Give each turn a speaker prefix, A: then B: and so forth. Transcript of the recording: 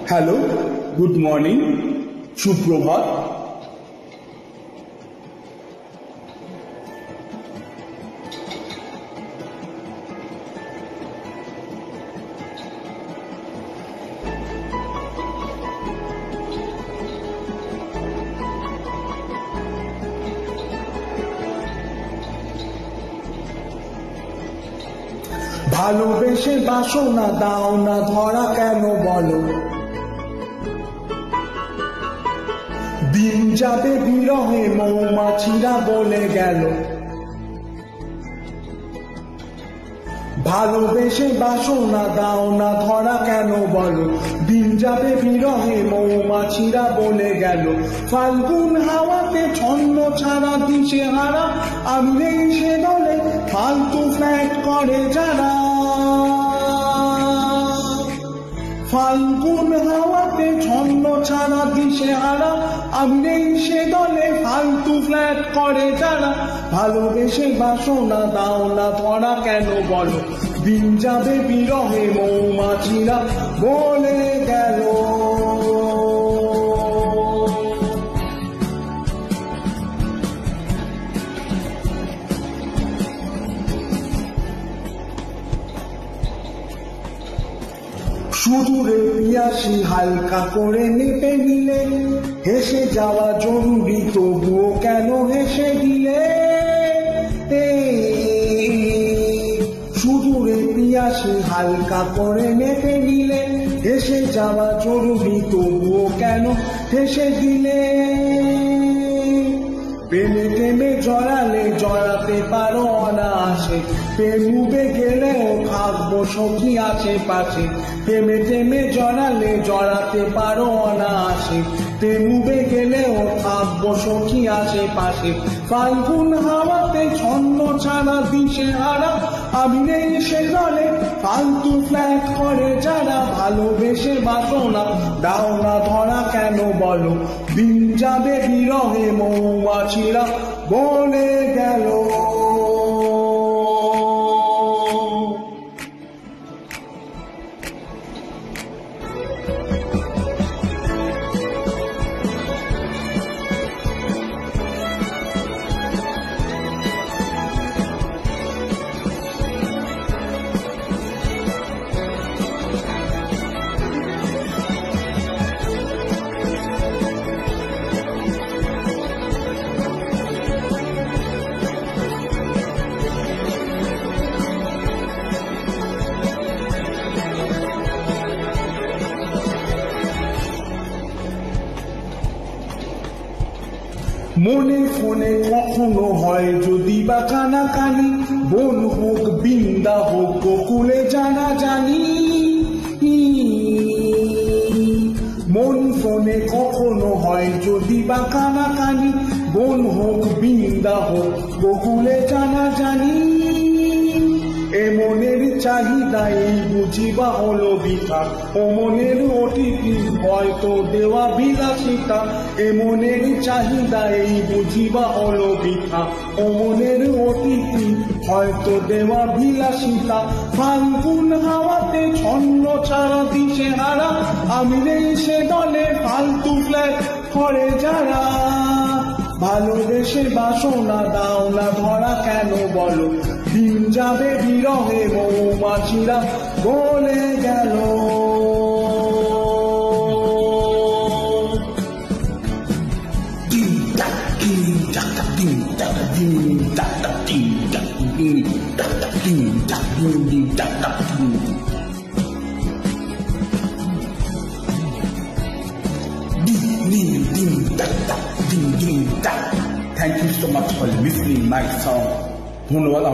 A: Hello, good morning, সুপ্রভাত। ভালোবেসে বাসনা দাও না ধরা কেন বলো, দিন যাবে বিরহে মৌমাছিরা বলে গেল। ভালোবেসে বাসনা দাও না ধরা কেন বলো, দিন যাবে বিরহে মৌমাছিরা বলে গেল। ফাল্গুন হাওয়াতে ছন্ন ছাড়া দিশে হারা, আমি নেই সে দলে ফালতু ফ্ল্যাট করে যারা। ফাল্গুন হাওয়াতে ছন্ন ছাড়া দিশে হারা, আমি নেই সে দলে ফালতু ফ্ল্যাট করে যারা। ভালোবেসে বাসনা দাও না ধরা কেন বলো, দিন যাবে বিরহে মৌমাছিরা বলে গেল। সুদূরে পিয়াসি হালকা করে নেপে নিলে, হেসে যাওয়া জরুরি তবুও কেন হেসে দিলে। সুদূরে পিয়াসি হালকা করে নেপে নিলে, হেসে যাওয়া জরুরি তবুও কেন হেসে দিলে। প্রেমে প্রেমে জড়ালে জড়াতে পারো অনায়াসে, প্রেম ডুবে গেলেও থাকবো সখী আশেপাশে। প্রেমে প্রেমে জড়ালে জড়াতে পারো অনায়াসে, প্রেম ডুবে গেলেও থাকবো সখী আশেপাশে। ফাল্গুন হাওয়াতে ছন্ন ছাড়া দিশে হারা, আমি নেই সে দলে ফালতু ফ্ল্যাট করে যারা। ভালোবেসে বাসনা দাও না ধরা কেন বলো, দিন যাবে বিরহে মৌমাছিরা বলে গেল। মনে ফোনে কখনো হয় যদি বা কানাকানি, বন হোক বৃন্দা হোক গোকুলে জানা জানি। মন ফোনে কখনো হয় যদি বা কানাকানি, বন হোক বৃন্দা হোক গোকুলে জানা জানি। এ মনের চাহিদা এই বুঝিবা হলো বৃথা, ও মনের অতিথি হয়তো দেওয়া বিলাসিতা। এ মনের চাহিদা এই বুঝিবা হলো বৃথা, ও মনের অতিথি হয়তো দেওয়া বিলাসিতা। ফাল্গুন হাওয়াতে ছন্ন ছাড়া দিশে হারা, আমি নেই সে দলে ফালতু ফ্ল্যাট করে যারা। ভালোবেসে বাসনা দাও না ধরা কেন বলো, দিন যাবে বিরহে মৌমাছিরা বলে গেল। Thank you so much for listening my song. ধন্যবাদ।